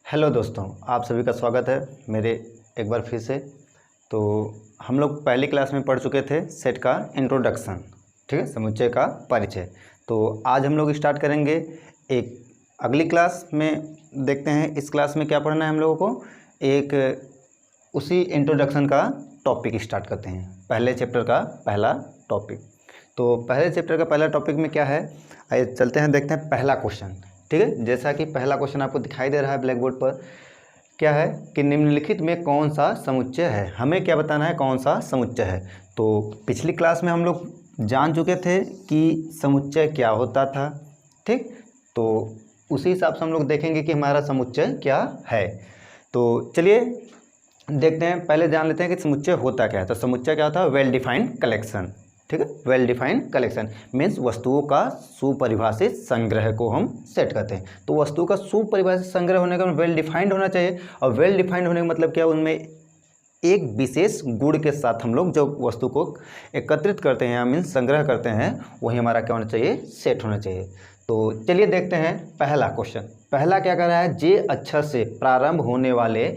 Hello दोस्तों, आप सभी का स्वागत है मेरे एक बार फिर से। तो हम लोग पहली क्लास में पढ़ चुके थे सेट का इंट्रोडक्शन, ठीक है, समुच्चय का परिचय। तो आज हम लोग स्टार्ट करेंगे एक अगली क्लास में। देखते हैं इस क्लास में क्या पढ़ना है हम लोगों को। एक उसी इंट्रोडक्शन का टॉपिक स्टार्ट करते हैं, पहले चैप्टर का पहला टॉपिक। तो पहले चैप्टर का पहला टॉपिक में क्या है, आइए चलते हैं, देखते हैं पहला क्वेश्चन। ठीक है, जैसा कि पहला क्वेश्चन आपको दिखाई दे रहा है ब्लैक बोर्ड पर, क्या है कि निम्नलिखित में कौन सा समुच्चय है। हमें क्या बताना है, कौन सा समुच्चय है। तो पिछली क्लास में हम लोग जान चुके थे कि समुच्चय क्या होता था, ठीक। तो उसी हिसाब से हम लोग देखेंगे कि हमारा समुच्चय क्या है। तो चलिए देखते हैं, पहले जान लेते हैं कि समुच्चय होता क्या है। तो समुच्चय क्या होता है, वेल डिफाइंड कलेक्शन, ठीक है। वेल डिफाइंड कलेक्शन मीन्स वस्तुओं का सुपरिभाषित संग्रह को हम सेट करते हैं। तो वस्तुओं का सुपरिभाषित संग्रह होने का वेल डिफाइंड होना चाहिए। और वेल डिफाइंड होने का मतलब क्या, उनमें एक विशेष गुण के साथ हम लोग जो वस्तु को एकत्रित करते हैं मीन्स संग्रह करते हैं, वही हमारा क्या होना चाहिए, सेट होना चाहिए। तो चलिए देखते हैं पहला क्वेश्चन। पहला क्या कर रहा है, जे अक्षर से प्रारंभ होने वाले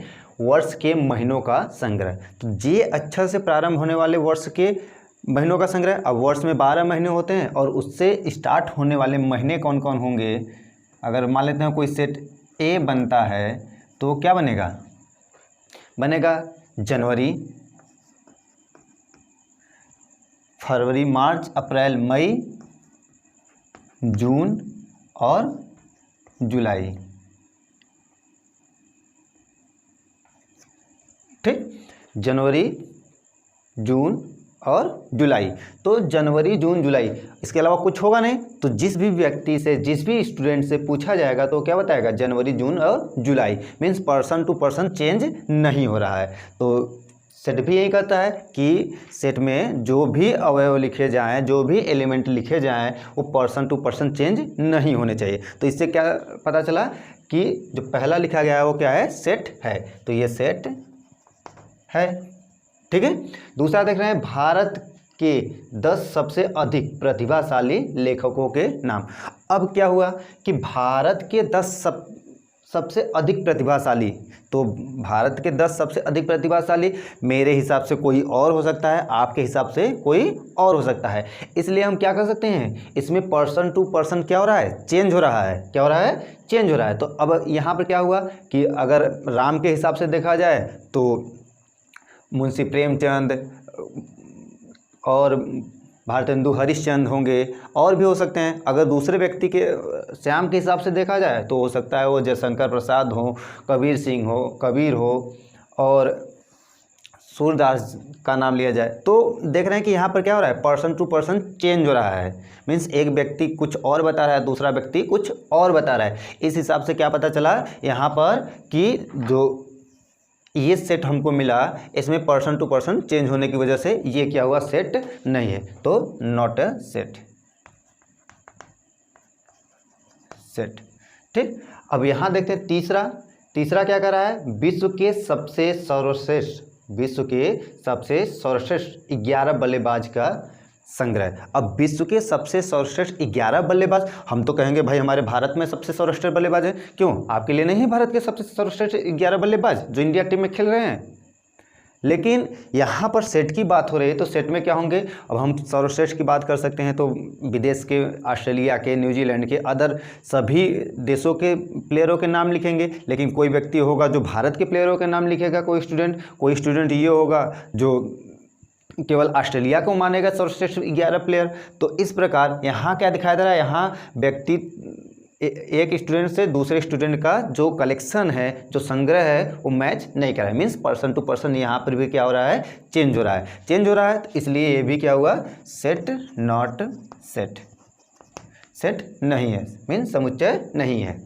वर्ष के महीनों का संग्रह। तो जे अक्षर से प्रारंभ होने वाले वर्ष के महीनों का संग्रह। अब वर्ष में 12 महीने होते हैं और उससे स्टार्ट होने वाले महीने कौन कौन होंगे। अगर मान लेते हैं कोई सेट ए बनता है तो क्या बनेगा, बनेगा जनवरी, फरवरी, मार्च, अप्रैल, मई, जून और जुलाई, ठीक। जनवरी, जून और जुलाई। तो जनवरी, जून, जुलाई, इसके अलावा कुछ होगा नहीं। तो जिस भी व्यक्ति से, जिस भी स्टूडेंट से पूछा जाएगा तो क्या बताएगा, जनवरी, जून और जुलाई। Means person to person change नहीं हो रहा है। तो सेट भी यही कहता है कि सेट में जो भी अवयव लिखे जाएं, जो भी एलिमेंट लिखे जाएं, वो पर्सन टू पर्सन चेंज नहीं होने चाहिए। तो इससे क्या पता चला कि जो पहला लिखा गया है वो क्या है, सेट है। तो ये सेट है, ठीक है। दूसरा देख रहे हैं, भारत के 10 सबसे अधिक प्रतिभाशाली लेखकों के नाम। अब क्या हुआ कि भारत के 10 सबसे अधिक प्रतिभाशाली। तो भारत के 10 सबसे अधिक प्रतिभाशाली, मेरे हिसाब से कोई और हो सकता है, आपके हिसाब से कोई और हो सकता है। इसलिए हम क्या कर सकते हैं, इसमें पर्सन टू पर्सन क्या हो रहा है, चेंज हो रहा है। क्या हो रहा है, चेंज हो रहा है। तो अब यहाँ पर क्या हुआ कि अगर राम के हिसाब से देखा जाए तो मुंशी प्रेमचंद और भारतेंदु हरिश्चंद्र होंगे, और भी हो सकते हैं। अगर दूसरे व्यक्ति के, श्याम के हिसाब से देखा जाए तो हो सकता है वो जयशंकर प्रसाद हो, कबीर सिंह हो, कबीर हो, और सूरदास का नाम लिया जाए। तो देख रहे हैं कि यहाँ पर क्या हो रहा है, पर्सन टू पर्सन चेंज हो रहा है। मीन्स एक व्यक्ति कुछ और बता रहा है, दूसरा व्यक्ति कुछ और बता रहा है। इस हिसाब से क्या पता चला यहाँ पर कि जो ये सेट हमको मिला, इसमें पर्सन टू पर्सन चेंज होने की वजह से ये क्या हुआ, सेट नहीं है। तो नॉट अ सेट, सेट, ठीक। अब यहाँ देखते हैं तीसरा क्या कर रहा है, विश्व के सबसे सर्वश्रेष्ठ 11 बल्लेबाज का संग्रह। अब विश्व के सबसे सर्वश्रेष्ठ 11 बल्लेबाज, हम तो कहेंगे भाई हमारे भारत में सबसे सर्वश्रेष्ठ बल्लेबाज है। क्यों, आपके लिए नहीं भारत के सबसे सर्वश्रेष्ठ 11 बल्लेबाज जो इंडिया टीम में खेल रहे हैं। लेकिन यहाँ पर सेट की बात हो रही है, तो सेट में क्या होंगे, अब हम सर्वश्रेष्ठ की बात कर सकते हैं तो विदेश के, ऑस्ट्रेलिया के, न्यूजीलैंड के, अदर सभी देशों के प्लेयरों के नाम लिखेंगे। लेकिन कोई व्यक्ति होगा जो भारत के प्लेयरों के नाम लिखेगा, कोई स्टूडेंट ये होगा जो केवल ऑस्ट्रेलिया को मानेगा सर्वश्रेष्ठ 11 प्लेयर। तो इस प्रकार यहाँ क्या दिखाई दे रहा है, यहाँ व्यक्ति एक स्टूडेंट से दूसरे स्टूडेंट का जो कलेक्शन है, जो संग्रह है, वो मैच नहीं कर रहा है। मीन्स पर्सन टू पर्सन यहाँ पर भी क्या हो रहा है, चेंज हो रहा है। तो इसलिए ये भी क्या हुआ, सेट नॉट सेट, सेट नहीं है, मीन्स समुच्चय नहीं है।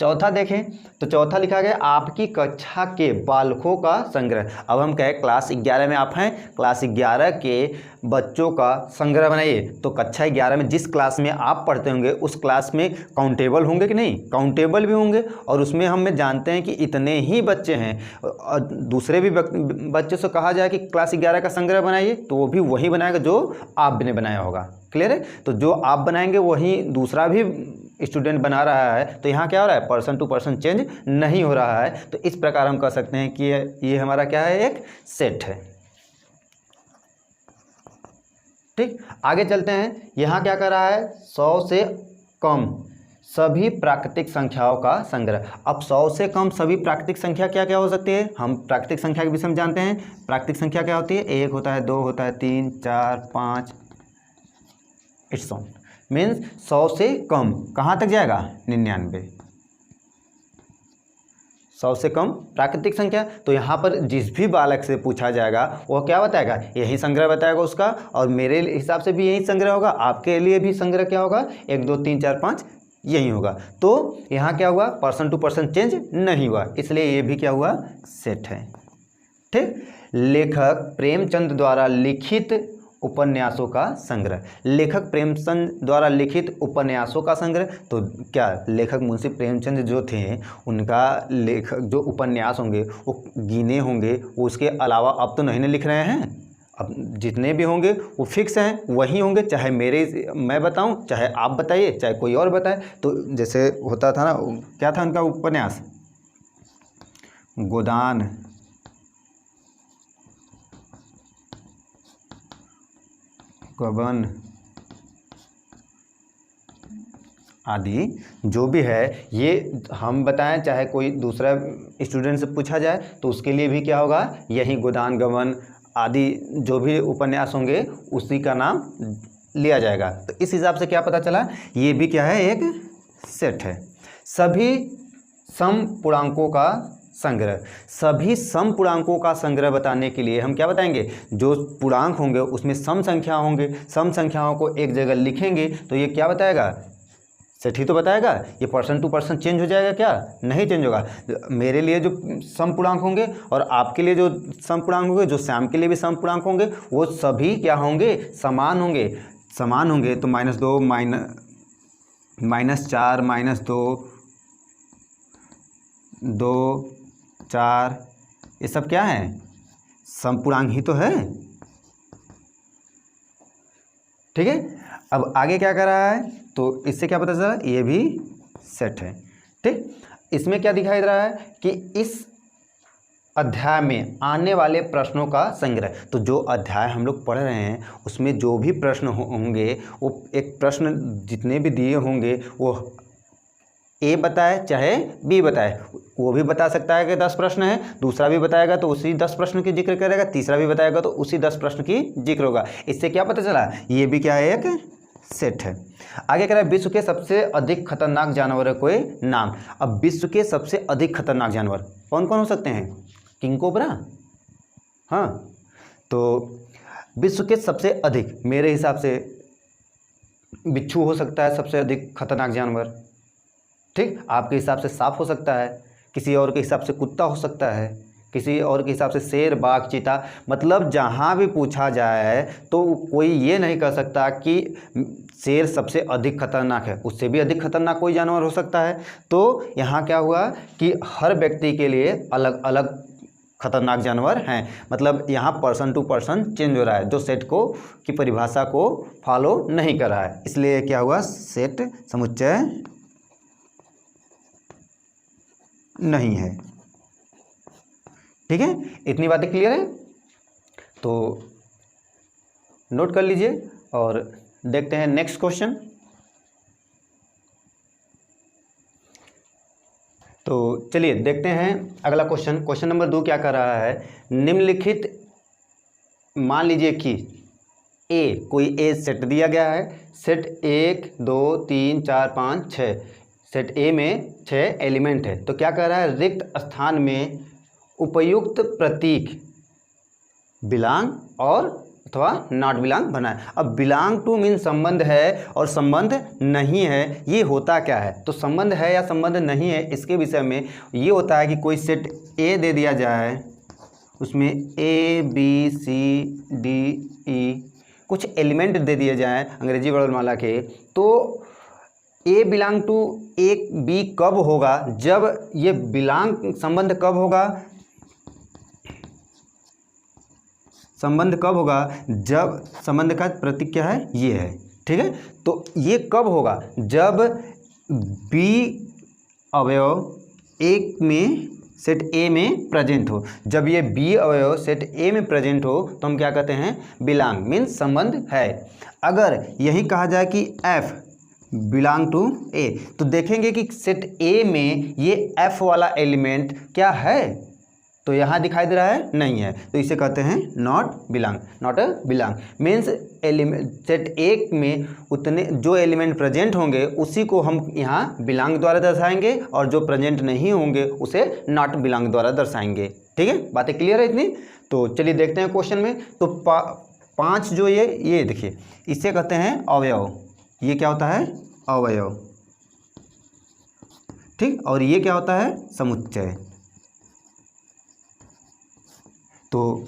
चौथा देखें तो चौथा लिखा गया, आपकी कक्षा के बालकों का संग्रह। अब हम कहें क्लास 11 में आप हैं, क्लास 11 के बच्चों का संग्रह बनाइए। तो कक्षा 11 में जिस क्लास में आप पढ़ते होंगे उस क्लास में काउंटेबल होंगे कि नहीं, काउंटेबल भी होंगे। और उसमें हम जानते हैं कि इतने ही बच्चे हैं। और दूसरे भी बच्चों से कहा जाए कि क्लास 11 का संग्रह बनाइए, तो वो भी वही बनाएगा जो आपने बनाया होगा। क्लियर है। तो जो आप बनाएंगे वही दूसरा भी स्टूडेंट बना रहा है तो यहाँ क्या हो रहा है, पर्सन टू पर्सन चेंज नहीं हो रहा है। तो इस प्रकार हम कह सकते हैं कि ये हमारा क्या है, एक सेट है। ठीक, आगे चलते हैं। यहाँ क्या कर रहा है, 100 से कम सभी प्राकृतिक संख्याओं का संग्रह। अब 100 से कम सभी प्राकृतिक संख्या क्या क्या हो सकती है, हम प्राकृतिक संख्या के विषय में जानते हैं। प्राकृतिक संख्या क्या होती है, 1 होता है, 2 होता है, 3 4 5, इट्स ऑन मीन्स 100 से कम कहाँ तक जाएगा, 99। 100 से कम प्राकृतिक संख्या। तो यहाँ पर जिस भी बालक से पूछा जाएगा वो क्या बताएगा, यही संग्रह बताएगा उसका, और मेरे हिसाब से भी यही संग्रह होगा, आपके लिए भी संग्रह क्या होगा, 1 2 3 4 5 यही होगा। तो यहाँ क्या हुआ, पर्सन टू पर्सन चेंज नहीं हुआ, इसलिए ये भी क्या हुआ, सेट है। ठीक, लेखक प्रेमचंद द्वारा लिखित उपन्यासों का संग्रह। लेखक प्रेमचंद द्वारा लिखित उपन्यासों का संग्रह, तो क्या लेखक मुंशी प्रेमचंद जो थे उनका लेखक जो उपन्यास होंगे वो गिने होंगे, वो उसके अलावा अब तो नहीं लिख रहे हैं, अब जितने भी होंगे वो फिक्स हैं, वही होंगे, चाहे मैं बताऊं, चाहे आप बताइए, चाहे कोई और बताए। तो जैसे होता था ना, क्या था उनका उपन्यास, गोदान गबन आदि जो भी है, ये हम बताएं, चाहे कोई दूसरा स्टूडेंट से पूछा जाए तो उसके लिए भी क्या होगा, यही गोदान गबन आदि जो भी उपन्यास होंगे उसी का नाम लिया जाएगा। तो इस हिसाब से क्या पता चला, ये भी क्या है, एक सेट है। सभी समपूर्णांकों का संग्रह। सभी समपूर्णांकों का संग्रह बताने के लिए हम क्या बताएंगे, जो पूर्णांक होंगे उसमें सम संख्या होंगे, सम संख्याओं को एक जगह लिखेंगे तो ये क्या बताएगा, सेट ही तो बताएगा। ये पर्सन टू पर्सन चेंज हो जाएगा क्या, नहीं चेंज होगा। मेरे लिए जो समपूर्णांक होंगे और आपके लिए जो समपूर्णांक होंगे, जो श्याम के लिए भी समपूर्णांक होंगे, वो सभी क्या होंगे, समान होंगे। समान होंगे तो -2 -4 -2 2 4 ये सब क्या है, समपूर्णांक ही तो है। ठीक है, अब आगे क्या कर रहा है, तो इससे क्या पता चला, ये भी सेट है। ठीक, इसमें क्या दिखाई दे रहा है कि इस अध्याय में आने वाले प्रश्नों का संग्रह। तो जो अध्याय हम लोग पढ़ रहे हैं उसमें जो भी प्रश्न होंगे, वो एक प्रश्न जितने भी दिए होंगे वो ए बताए चाहे बी बताए, वो भी बता सकता है कि 10 प्रश्न है, दूसरा भी बताएगा तो उसी 10 प्रश्न की जिक्र करेगा, तीसरा भी बताएगा तो उसी 10 प्रश्न की जिक्र होगा। इससे क्या पता चला, ये भी क्या है, एक सेट है। आगे कह रहा है विश्व के सबसे अधिक खतरनाक जानवर कोई नाम। अब विश्व के सबसे अधिक खतरनाक जानवर कौन कौन हो सकते हैं, किंग कोबरा, हाँ, तो विश्व के सबसे अधिक मेरे हिसाब से बिच्छू हो सकता है सबसे अधिक खतरनाक जानवर। ठीक, आपके हिसाब से सांप हो सकता है, किसी और के हिसाब से कुत्ता हो सकता है, किसी और के हिसाब से शेर, बाघ, चीता। मतलब जहाँ भी पूछा जाए तो कोई ये नहीं कह सकता कि शेर सबसे अधिक खतरनाक है, उससे भी अधिक खतरनाक कोई जानवर हो सकता है। तो यहाँ क्या हुआ कि हर व्यक्ति के लिए अलग अलग खतरनाक जानवर हैं। मतलब यहाँ पर्सन टू पर्सन चेंज हो रहा है, जो सेट को की परिभाषा को फॉलो नहीं कर रहा है, इसलिए क्या हुआ, सेट समुच्चय नहीं है। ठीक है, इतनी बातें क्लियर है, तो नोट कर लीजिए और देखते हैं नेक्स्ट क्वेश्चन। तो चलिए देखते हैं अगला क्वेश्चन। क्वेश्चन नंबर 2 क्या कर रहा है, निम्नलिखित मान लीजिए कि ए, कोई ए सेट दिया गया है, सेट 1 2 3 4 5 6, सेट ए में 6 एलिमेंट है। तो क्या कर रहा है, रिक्त स्थान में उपयुक्त प्रतीक बिलोंग और अथवा नॉट बिलोंग बनाए। अब बिलोंग टू मीन संबंध है और संबंध नहीं है, ये होता क्या है, तो संबंध है या संबंध नहीं है इसके विषय में ये होता है कि कोई सेट ए दे दिया जाए, उसमें A B C D E कुछ एलिमेंट दे दिए जाएं अंग्रेजी वर्णमाला के, तो ए बिलोंग टू ए बी कब होगा, जब ये बिलोंग संबंध कब होगा, संबंध कब होगा, जब संबंध का प्रतीक क्या है, ये है। ठीक है, तो ये कब होगा, जब बी अवयव एक में सेट ए में प्रेजेंट हो। जब ये बी अवयव सेट ए में प्रेजेंट हो तो हम क्या कहते हैं, बिलोंग, मीन्स संबंध है। अगर यही कहा जाए कि एफ बिलोंग टू ए, तो देखेंगे कि सेट ए में ये एफ वाला एलिमेंट क्या है, तो यहाँ दिखाई दे रहा है, नहीं है, तो इसे कहते हैं not belong. Not a belong means element set ए में उतने जो एलिमेंट प्रेजेंट होंगे उसी को हम यहाँ बिलोंग द्वारा दर्शाएंगे, और जो प्रेजेंट नहीं होंगे उसे नॉट बिलोंग द्वारा दर्शाएंगे। ठीक है, बातें क्लियर है इतनी? तो चलिए देखते हैं क्वेश्चन में। तो पाँच जो ये देखिए, इसे कहते हैं अवयव। ये क्या होता है, अवयव। ठीक, और ये क्या होता है, समुच्चय। तो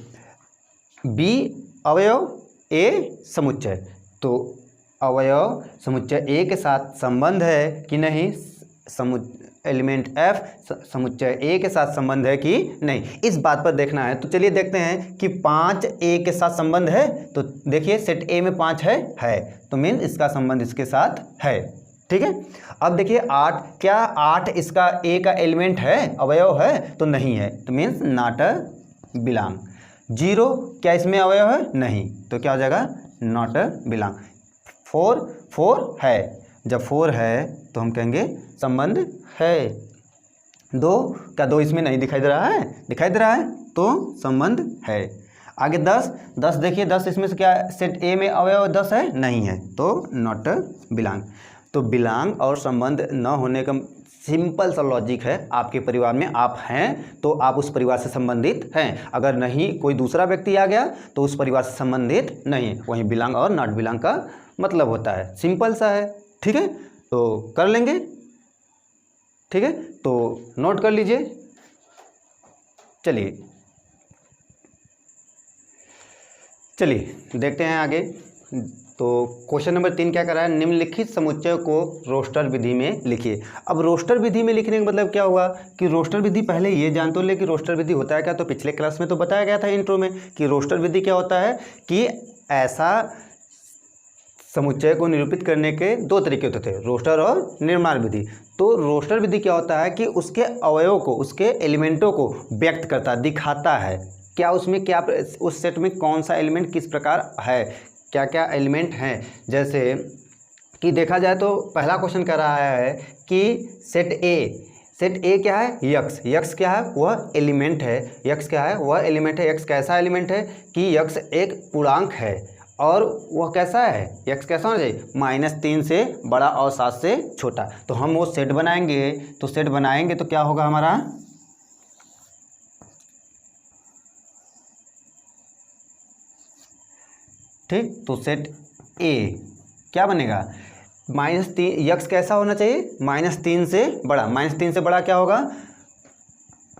बी अवयव, ए समुच्चय। तो अवयव समुच्चय ए के साथ संबंध है कि नहीं, एलिमेंट एफ समुच्चय ए के साथ संबंध है कि नहीं, इस बात पर देखना है। तो चलिए देखते हैं कि 5 ए के साथ संबंध है। तो देखिए सेट ए में 5 है, तो मीन इसका संबंध इसके साथ है। ठीक है, अब देखिए 8, क्या 8 इसका ए का एलिमेंट है, अवयव है, तो नहीं है, तो मीन्स नॉट अ बिलोंग। 0 क्या इसमें अवयव है, नहीं, तो क्या हो जाएगा, नॉट अ बिलोंग। 4 है, जब 4 है तो हम कहेंगे संबंध है। 2 क्या 2 इसमें नहीं दिखाई दे रहा है, दिखाई दे रहा है, तो संबंध है। आगे 10 देखिए, 10 इसमें से क्या सेट ए में अवयव 10 है, नहीं है, तो नॉट अ बिलोंग। तो बिलोंग और संबंध न होने का सिंपल सा लॉजिक है, आपके परिवार में आप हैं तो आप उस परिवार से संबंधित हैं, अगर नहीं कोई दूसरा व्यक्ति आ गया तो उस परिवार से संबंधित नहीं है। वहीं बिलोंग और नॉट बिलोंग का मतलब होता है, सिंपल सा है। ठीक है, तो कर लेंगे। ठीक है, तो नोट कर लीजिए। चलिए देखते हैं आगे। तो क्वेश्चन नंबर 3 क्या कर रहा है, निम्नलिखित समुच्चय को रोस्टर विधि में लिखिए। अब रोस्टर विधि में लिखने का मतलब क्या हुआ कि रोस्टर विधि, पहले ये जान तो ले कि रोस्टर विधि होता है क्या। तो पिछले क्लास में तो बताया गया था इंट्रो में कि रोस्टर विधि क्या होता है, कि ऐसा समुच्चय को निरूपित करने के 2 तरीके होते थे, रोस्टर और निर्माण विधि। तो रोस्टर विधि क्या होता है कि उसके अवयवों को, उसके एलिमेंटों को व्यक्त करता, दिखाता है, क्या उसमें क्या, उस सेट में कौन सा एलिमेंट किस प्रकार है, क्या क्या एलिमेंट हैं। जैसे कि देखा जाए तो पहला क्वेश्चन कह रहा है कि सेट ए क्या है, यक्स क्या है, वह एलिमेंट है। यक्स क्या है, वह एलिमेंट है। यक्स कैसा एलिमेंट है कि यक्स एक पूर्णांक है, और वह कैसा है, यक्स कैसा होना चाहिए, -3 से बड़ा और 7 से छोटा। तो हम वो सेट बनाएंगे, तो क्या होगा हमारा, ठीक, तो सेट ए क्या बनेगा, -3, यक्स कैसा होना चाहिए, -3 से बड़ा। -3 से बड़ा क्या होगा,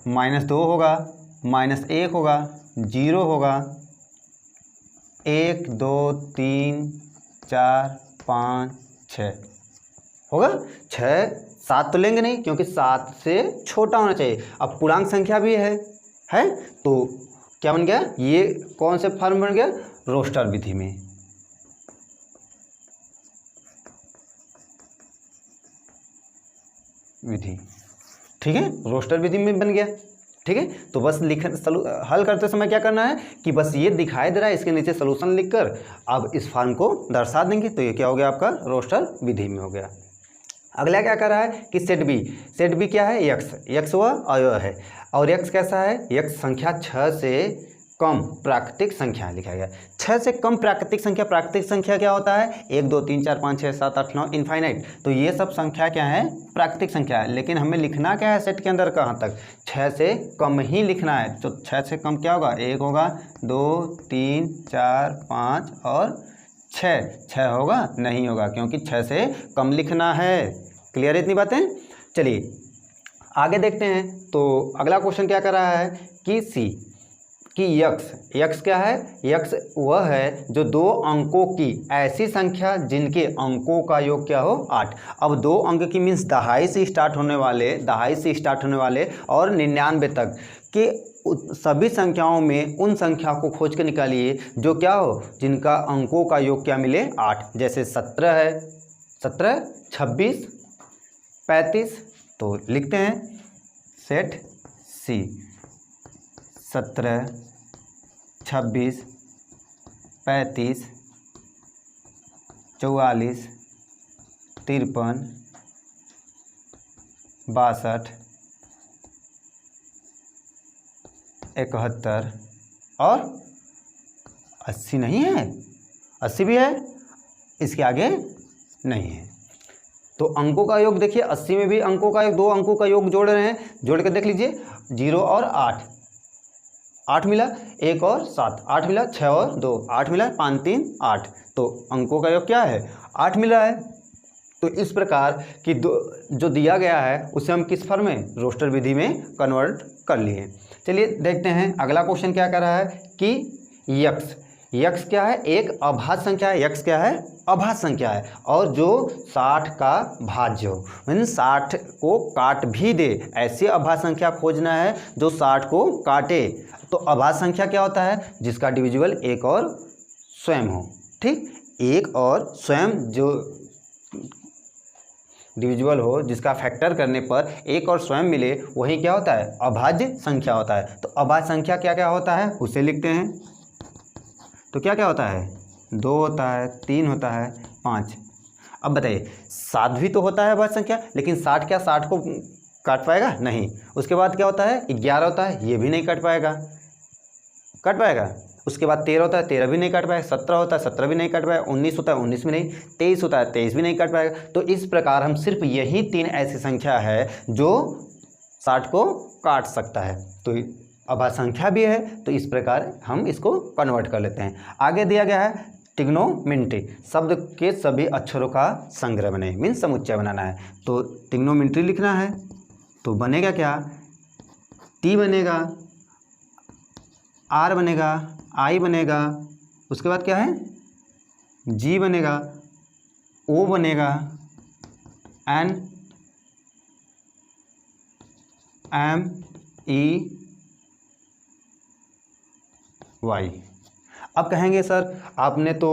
-2 होगा, -1 होगा, 0 होगा, 1 2 3 4 5 6 होगा। 6 7 तो लेंगे नहीं, क्योंकि 7 से छोटा होना चाहिए। अब पूर्णांक संख्या भी है, तो क्या बन गया, ये कौन से फॉर्म बन गया, रोस्टर विधि में। ठीक है, रोस्टर विधि में बन गया। ठीक है, तो बस हल करते समय क्या करना है कि बस ये दिखाई दे रहा है, इसके नीचे सोल्यूशन लिखकर अब इस फॉर्म को दर्शा देंगे, तो ये क्या हो गया, आपका रोस्टर विधि में हो गया। अगला क्या कर रहा है कि सेट बी क्या है, यक्स वह अवयव है, और यक्स कैसा है, यक्स संख्या 6 से कम प्राकृतिक संख्या लिखा गया। 6 से कम प्राकृतिक संख्या क्या होता है, 1 2 3 4 5 6 7 8 9 इनफाइनाइट। तो ये सब संख्या क्या है, प्राकृतिक संख्या है। लेकिन हमें लिखना क्या है सेट के अंदर, कहाँ तक, 6 से कम ही लिखना है। तो 6 से कम क्या होगा, 1 होगा, 2 3 4 5 और 6 होगा, नहीं होगा, क्योंकि 6 से कम लिखना है। क्लियर है इतनी बातें? चलिए आगे देखते हैं। तो अगला क्वेश्चन क्या कर रहा है कि यक्स क्या है, यक्स वह है जो 2 अंकों की ऐसी संख्या जिनके अंकों का योग क्या हो, 8। अब 2 अंक की मीन्स दहाई से स्टार्ट होने वाले और 99 तक के सभी संख्याओं में उन संख्या को खोज के निकालिए जो क्या हो, जिनका अंकों का योग क्या मिले, 8। जैसे 17 है, 17 26 35, तो लिखते हैं सेट सी 17, 26, 35, 44, 53, 62, 71 और 80 नहीं है, 80 भी है, इसके आगे नहीं है। तो अंकों का योग देखिए 80 में भी अंकों का योग, 2 अंकों का योग जोड़ रहे हैं, जोड़ के देख लीजिए 0 और 8, 8 मिला, 1 और 7, 8 मिला, 6 और 2, 8 मिला, 5 3 8, तो अंकों का योग क्या है 8 मिला है। तो इस प्रकार की जो दिया गया है उसे हम किस फॉर्म में, रोस्टर विधि में कन्वर्ट कर लिए। चलिए देखते हैं अगला क्वेश्चन क्या कर रहा है कि यक्स, यक्स क्या है, एक अभाज्य संख्या है, यक्स क्या है, अभाज्य संख्या है, और जो 60 का भाज्य हो, मीन 60 को काट भी दे, ऐसी अभाज्य संख्या खोजना है जो 60 को काटे। तो अभाज्य संख्या क्या होता है, जिसका डिविजिबल एक और स्वयं हो, ठीक, एक और स्वयं जो डिविजिबल हो, जिसका फैक्टर करने पर एक और स्वयं मिले, वही क्या होता है, अभाज्य संख्या होता है। तो अभाज्य संख्या क्या क्या होता है उसे लिखते हैं। तो क्या क्या होता है, 2 होता है, 3 होता है, 5। अब बताइए 7 भी तो होता है अभाज्य संख्या, लेकिन 60 क्या 60 को काट पाएगा, नहीं। उसके बाद क्या होता है, 11 होता है, ये भी नहीं काट पाएगा, काट पाएगा। उसके बाद 13 होता है, 13 भी नहीं काट पाएगा, 17 होता है, 17 भी नहीं काट पाएगा, 19 होता है, 19 भी नहीं, 23 होता है, 23 भी नहीं काट पाएगा। तो इस प्रकार हम सिर्फ यही 3 ऐसी संख्या है जो 60 को काट सकता है। तो अभाज्य संख्या भी है, तो इस प्रकार हम इसको कन्वर्ट कर लेते हैं। आगे दिया गया है ट्रिग्नोमेट्री, शब्द के सभी अक्षरों का संग्रह बने, मीन समुच्चय बनाना है। तो ट्रिग्नोमेट्री लिखना है, तो बनेगा क्या, टी बनेगा, आर बनेगा, आई बनेगा, उसके बाद क्या है, जी बनेगा, ओ बनेगा, एन, एम, ई, वाई। अब कहेंगे सर आपने तो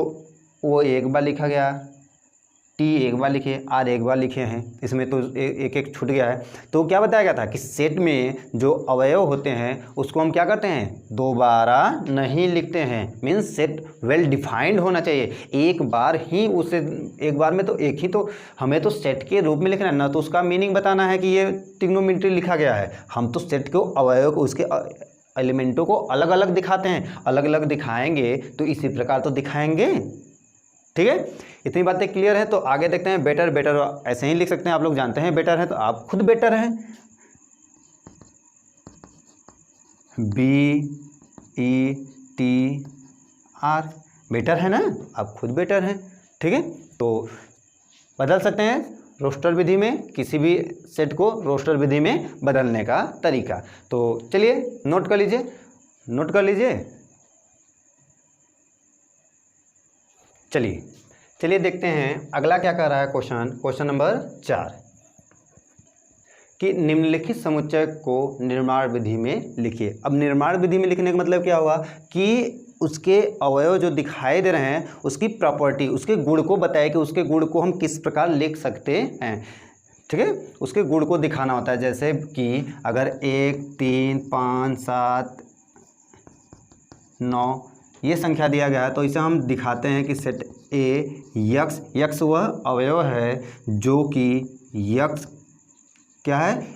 वो एक बार लिखा गया, टी एक बार लिखे, आर एक बार लिखे हैं, इसमें तो एक एक छूट गया है। तो क्या बताया गया था कि सेट में जो अवयव होते हैं उसको हम क्या करते हैं, दोबारा नहीं लिखते हैं, मीन्स सेट वेल डिफाइंड होना चाहिए, एक बार ही उसे, एक बार में तो एक ही, तो हमें तो सेट के रूप में लिखना है ना, तो उसका मीनिंग बताना है कि ये ट्रिग्नोमेट्री लिखा गया है। हम तो सेट को अवयव को, उसके एलिमेंटों को अलग अलग दिखाते हैं, अलग अलग दिखाएंगे तो इसी प्रकार तो दिखाएंगे, ठीक है। इतनी बातें क्लियर है। तो आगे देखते हैं बेटर, बेटर ऐसे ही लिख सकते हैं, आप लोग जानते हैं बेटर है, तो आप खुद बेटर हैं, BETR, बेटर है ना, आप खुद बेटर हैं, ठीक है। तो बदल सकते हैं रोस्टर विधि में, किसी भी सेट को रोस्टर विधि में बदलने का तरीका। तो चलिए नोट कर लीजिए, नोट कर लीजिए। चलिए देखते हैं अगला क्या कर रहा है क्वेश्चन नंबर 4, कि निम्नलिखित समुच्चय को निर्माण विधि में लिखिए। अब निर्माण विधि में लिखने का मतलब क्या हुआ कि उसके अवयव जो दिखाई दे रहे हैं उसकी प्रॉपर्टी, उसके गुण को बताए कि उसके गुण को हम किस प्रकार लिख सकते हैं, ठीक है। उसके गुण को दिखाना होता है, जैसे कि अगर 1 3 5 7 9 ये संख्या दिया गया है, तो इसे हम दिखाते हैं कि सेट ए यक्स, यक्स वह अवयव है जो कि यक्स क्या है,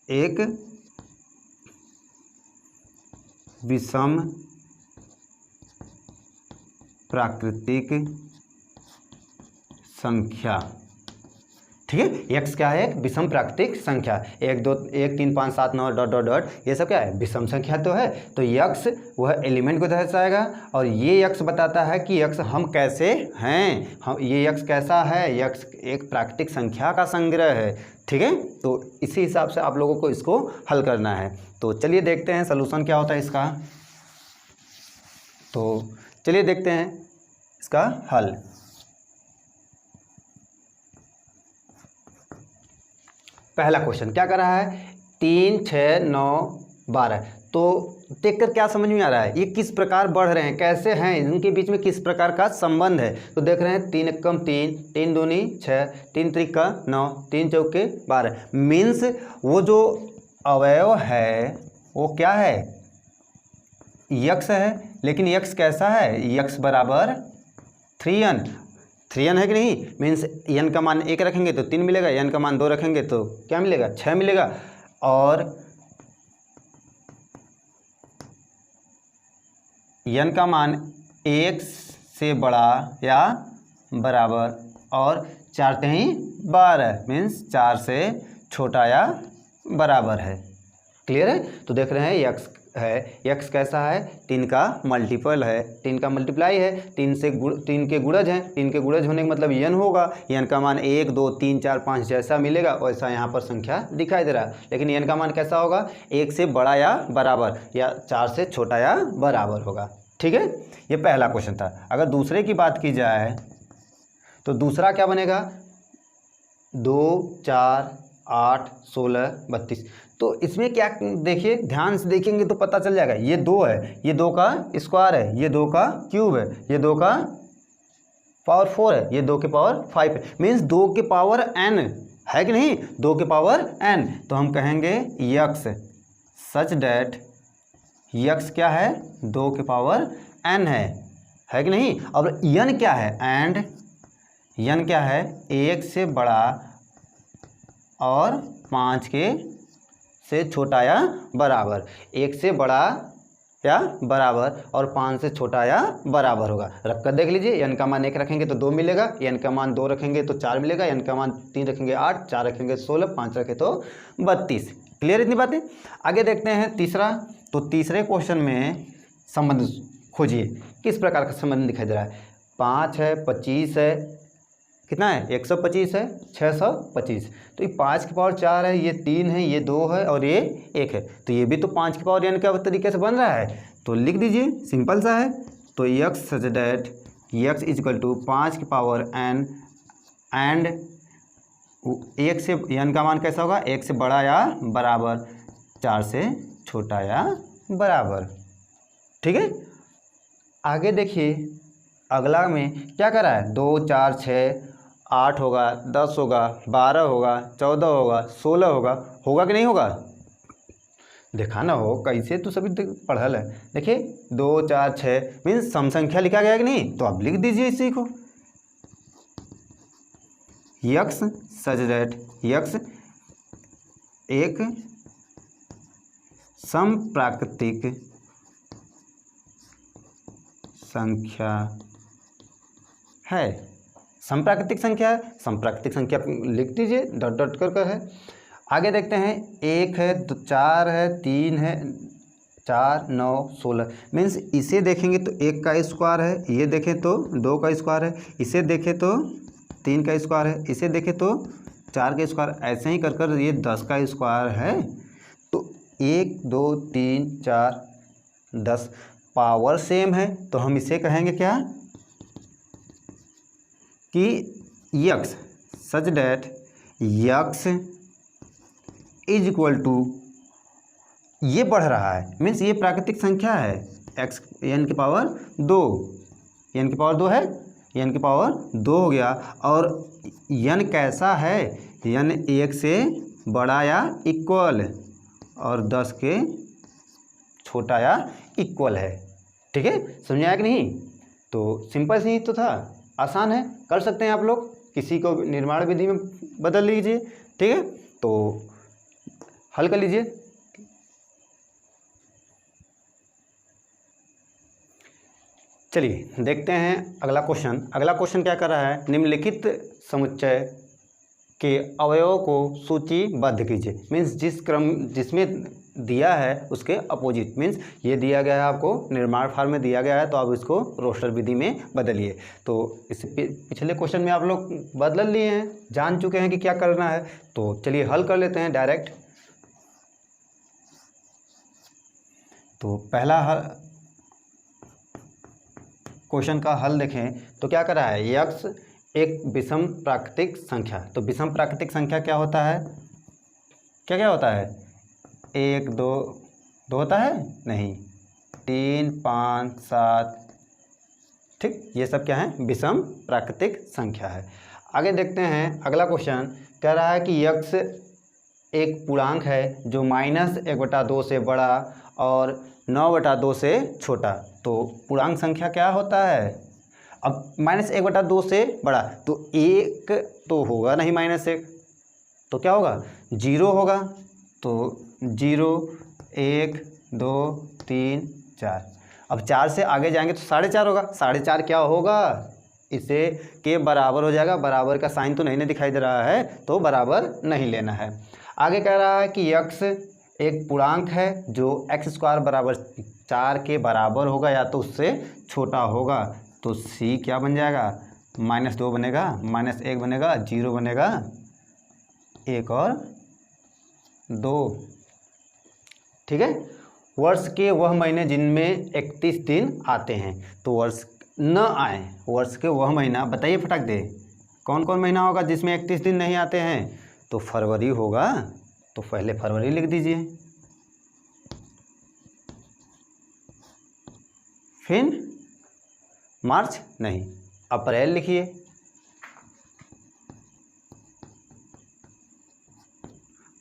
एक विषम प्राकृतिक संख्या, ठीक है। यक्स क्या है, एक विषम प्राकृतिक संख्या, 1 2 1 3 5 7 9 डॉट डॉट डॉट, ये सब क्या है, विषम संख्या तो है। तो यक्स वह एलिमेंट को दर्शाएगा, और ये यक्स बताता है कि यक्स हम कैसे हैं, हम ये यक्स कैसा है, यक्स एक प्राकृतिक संख्या का संग्रह है, ठीक है। तो इसी हिसाब से आप लोगों को इसको हल करना है। तो चलिए देखते हैं सलूशन क्या होता है इसका। तो चलिए देखते हैं इसका हल। पहला क्वेश्चन क्या कर रहा है, 3 6 9 12, तो देखकर क्या समझ में आ रहा है, ये किस प्रकार बढ़ रहे हैं, कैसे हैं, इनके बीच में किस प्रकार का संबंध है। तो देख रहे हैं 3 एकम 3, 3 दूनी 6, 3 त्रिका 9, 3 चौके 12। मीन्स वो जो अवयव है वो क्या है, यक्स है। लेकिन यक्स कैसा है, यक्स बराबर 3n, 3n है कि नहीं। मीन्स n का मान 1 रखेंगे तो 3 मिलेगा, n का मान 2 रखेंगे तो क्या मिलेगा, 6 मिलेगा। और n का मान 1 से बड़ा या बराबर और 4 3 12, मीन्स 4 से छोटा या बराबर है। क्लियर है। तो देख रहे हैं यक्स है, यक्स कैसा है, 3 का मल्टीपल है, 3 का मल्टीप्लाई है, 3 के गुणज हैं, 3 के गुणज होने का मतलब n होगा। n का मान 1 2 3 4 5 जैसा मिलेगा वैसा यहाँ पर संख्या दिखाई दे रहा है। लेकिन n का मान कैसा होगा, 1 से बड़ा या बराबर या 4 से छोटा या बराबर होगा। ठीक है, ये पहला क्वेश्चन था। अगर दूसरे की बात की जाए तो दूसरा क्या बनेगा, 2 4 8 16 32। तो इसमें क्या देखिए, ध्यान से देखेंगे तो पता चल जाएगा, ये 2 है, ये 2 का स्क्वायर है, ये 2 का क्यूब है, ये 2 का पावर 4 है, ये 2 के पावर 5 है। मीन्स 2 के पावर n है कि नहीं, 2 के पावर n। तो हम कहेंगे यक्स सच डैट, यक्स क्या है, 2 के पावर n है कि नहीं। और n क्या है, एंड n क्या है, 1 से बड़ा और 5 के से छोटा या बराबर, 1 से बड़ा या बराबर और 5 से छोटा या बराबर होगा। रख कर देख लीजिए, n का मान 1 रखेंगे तो 2 मिलेगा, n का मान 2 रखेंगे तो 4 मिलेगा, n का मान 3 रखेंगे 8, 4 रखेंगे 16, 5 रखें तो 32। क्लियर इतनी बातें। आगे देखते हैं तीसरा। तो तीसरे क्वेश्चन में संबंध खोजिए, किस प्रकार का संबंध दिखाई दे रहा है। 5 है, 25 है, कितना है, 125 है, 625। तो ये 5 की पावर 4 है, ये 3 है, ये 2 है और ये 1 है। तो ये भी तो 5 की पावर n के तरीके से बन रहा है। तो लिख दीजिए, सिंपल सा है। तो x such that x is equal to 5 की पावर n एंड 1 से n का मान कैसा होगा, 1 से बड़ा या बराबर, 4 से छोटा या बराबर। ठीक है। आगे देखिए, अगला में क्या कर रहा है, 2 4 6 8 होगा, 10 होगा, 12 होगा, 14 होगा, 16 होगा, होगा कि नहीं होगा, देखा ना हो कैसे, तो सभी पढ़ल है। देखिए 2 4 6 मीन्स सम संख्या लिखा गया कि नहीं, तो आप लिख दीजिए इसी को। यक्स सच दैट यक्स एक समप्राकृतिक संख्या है। समप्राकृतिक संख्या है, समप्राकृतिक संख्या लिख दीजिए, डॉट डॉट कर है। आगे देखते हैं, 1 है, 4 है, 3 है, 4 9 16। मीन्स इसे देखेंगे तो 1 का स्क्वायर है, ये देखें तो 2 का स्क्वायर है, इसे देखें तो 3 का स्क्वायर है, इसे देखें तो 4 का स्क्वायर, ऐसे ही कर कर ये 10 का स्क्वायर है। तो 1 2 3 4 10 पावर सेम है, तो हम इसे कहेंगे क्या कि x such that x is equal to, ये बढ़ रहा है, मीन्स ये प्राकृतिक संख्या है, एक्स n की पावर 2, n की पावर 2 है, n की पावर 2 हो गया। और n कैसा है, n 1 से बड़ा या इक्वल और 10 के छोटा या इक्वल है। ठीक है, समझाया कि नहीं। तो सिंपल सी तो था, आसान है, कर सकते हैं आप लोग, किसी को निर्माण विधि में बदल लीजिए। ठीक है, तो हल कर लीजिए। चलिए देखते हैं अगला क्वेश्चन। अगला क्वेश्चन क्या कर रहा है, निम्नलिखित समुच्चय के अवयवों को सूचीबद्ध कीजिए। मीन्स जिस क्रम जिसमें दिया है उसके अपोजिट, मीन्स ये दिया गया है आपको निर्माण फॉर्म में दिया गया है, तो आप इसको रोस्टर विधि में बदलिए। तो इस पिछले क्वेश्चन में आप लोग बदल लिए हैं, जान चुके हैं कि क्या करना है। तो चलिए हल कर लेते हैं डायरेक्ट। तो पहला क्वेश्चन का हल देखें तो क्या कर रहा है, यक्स एक विषम प्राकृतिक संख्या। तो विषम प्राकृतिक संख्या क्या होता है, क्या क्या होता है, 1 2 2 होता है नहीं, 3, 5, 7, ठीक, ये सब क्या है, विषम प्राकृतिक संख्या है। आगे देखते हैं अगला क्वेश्चन, कह रहा है कि यक्स एक पूर्णांक है जो -1/2 से बड़ा और 9/2 से छोटा, तो पूर्णांक संख्या क्या होता है। अब -1/2 से बड़ा तो 1 तो होगा नहीं, -1 तो क्या होगा, 0 होगा, तो 0, 1, 2, 3, 4। अब 4 से आगे जाएंगे तो 4.5 होगा, 4.5 क्या होगा, इसे के बराबर हो जाएगा, बराबर का साइन तो नहीं दिखाई दे रहा है तो बराबर नहीं लेना है। आगे कह रहा है कि यक्स एक पूर्णांक है जो x² बराबर 4 के बराबर होगा या तो उससे छोटा होगा, तो c क्या बन जाएगा, -2 बनेगा, -1 बनेगा, 0 बनेगा, 1 और 2। ठीक है। वर्ष के वह महीने जिनमें 31 दिन आते हैं, तो वर्ष न आए, वर्ष के वह महीना बताइए फटाक दे, कौन कौन महीना होगा जिसमें 31 दिन नहीं आते हैं, तो फरवरी होगा, तो पहले फरवरी लिख दीजिए, फिर मार्च नहीं, अप्रैल लिखिए,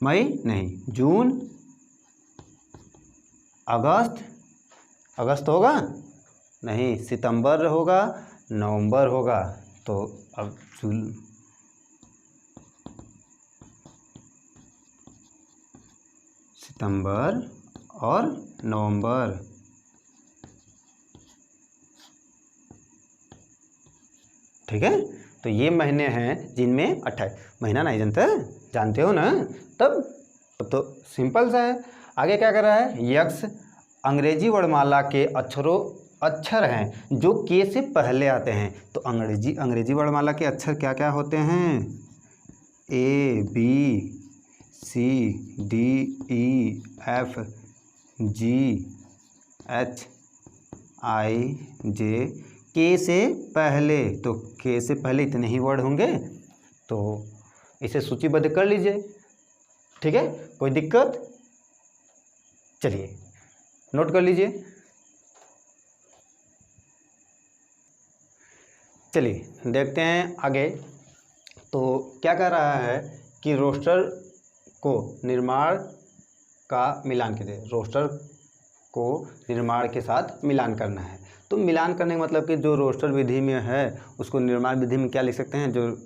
मई नहीं, जून, अगस्त होगा नहीं, सितंबर होगा, नवंबर होगा, तो अब सितंबर और नवंबर। ठीक है, तो ये महीने हैं जिनमें 28 महीना नहीं जानते हो ना, तब तो सिंपल सा है। आगे क्या कर रहा है, यक्स अंग्रेजी वर्णमाला के अक्षर हैं जो के से पहले आते हैं, तो अंग्रेजी वर्णमाला के अक्षर क्या क्या होते हैं, A B C D E F G H I J, के से पहले, तो के से पहले इतने ही वर्ड होंगे, तो इसे सूचीबद्ध कर लीजिए। ठीक है, कोई दिक्कत, चलिए नोट कर लीजिए। चलिए देखते हैं आगे, तो क्या कह रहा है कि रोस्टर को निर्माण का मिलान कीजिए, रोस्टर को निर्माण के साथ मिलान करना है, तो मिलान करने का मतलब कि जो रोस्टर विधि में है उसको निर्माण विधि में क्या लिख सकते हैं, जो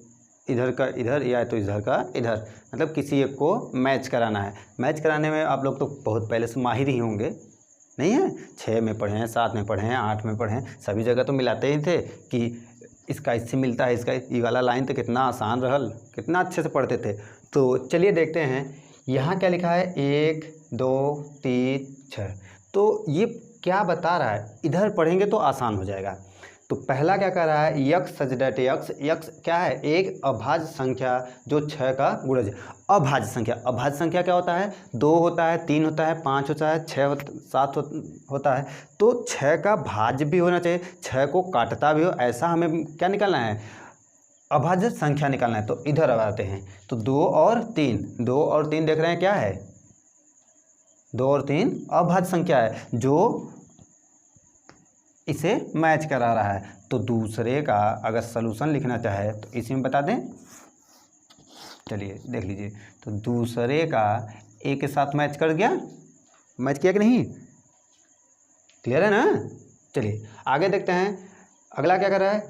इधर का इधर या तो इधर का इधर, मतलब किसी एक को मैच कराना है। मैच कराने में आप लोग तो बहुत पहले से माहिर ही होंगे, नहीं है, 6 में पढ़े हैं, 7 में पढ़े हैं, 8 में पढ़े हैं, सभी जगह तो मिलाते ही थे कि इसका इससे मिलता है, इसका ये वाला लाइन तो कितना आसान रहल, कितना अच्छे से पढ़ते थे। तो चलिए देखते हैं यहाँ क्या लिखा है, 1 2 3 6, तो ये क्या बता रहा है, इधर पढ़ेंगे तो आसान हो जाएगा। तो पहला क्या कह रहा है, यक्स सच डेट यक्स, यक्स क्या है, एक अभाज्य संख्या जो 6 का गुणज है। अभाज्य संख्या क्या होता है, 2 होता है, 3 होता है, 5 होता है, 6 7 होता है, तो 6 का भाज्य भी होना चाहिए, 6 को काटता भी हो, ऐसा हमें क्या निकालना है, अभाज्य संख्या निकालना है। तो इधर आते हैं, तो 2 और 3 देख रहे हैं क्या है, 2 और 3 अभाज्य संख्या है जो इसे मैच करा रहा है। तो दूसरे का अगर सलूशन लिखना चाहे तो इसी में बता दें, चलिए देख लीजिए, तो दूसरे का ए के साथ मैच कर गया, मैच किया कि नहीं, क्लियर है ना। चलिए आगे देखते हैं, अगला क्या कर रहा है,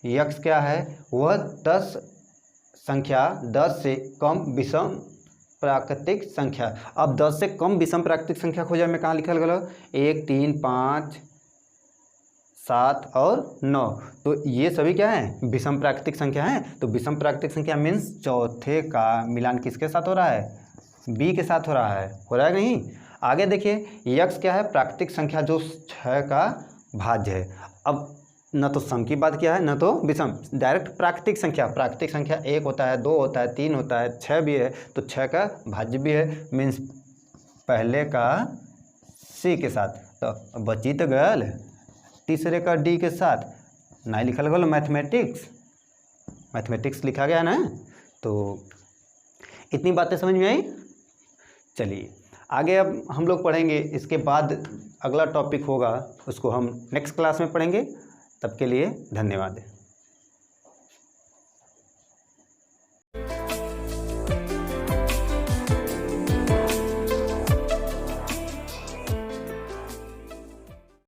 यक्स क्या है, वह 10 संख्या 10 से कम विषम प्राकृतिक संख्या। अब 10 से कम विषम प्राकृतिक संख्या खोजा में कहाँ लिखल गया, 1 3 5 7 और 9, तो ये सभी क्या है, विषम प्राकृतिक संख्या है। तो विषम प्राकृतिक संख्या मीन्स चौथे का मिलान किसके साथ हो रहा है, बी के साथ हो रहा है नहीं। आगे देखिए, यक्स क्या है, प्राकृतिक संख्या जो 6 का भाज्य है। अब न तो सम की बात किया है न तो विषम, डायरेक्ट प्राकृतिक संख्या 1 होता है, 2 होता है, 3 होता है, 6 भी है, तो 6 का भाज्य भी है, मीन्स पहले का सी के साथ, तो बची तो गल तीसरे का डी के साथ, ना लिखल गल मैथमेटिक्स लिखा गया ना। तो इतनी बातें समझ में आई। चलिए आगे अब हम लोग पढ़ेंगे, इसके बाद अगला टॉपिक होगा उसको हम नेक्स्ट क्लास में पढ़ेंगे। तब के लिए धन्यवाद।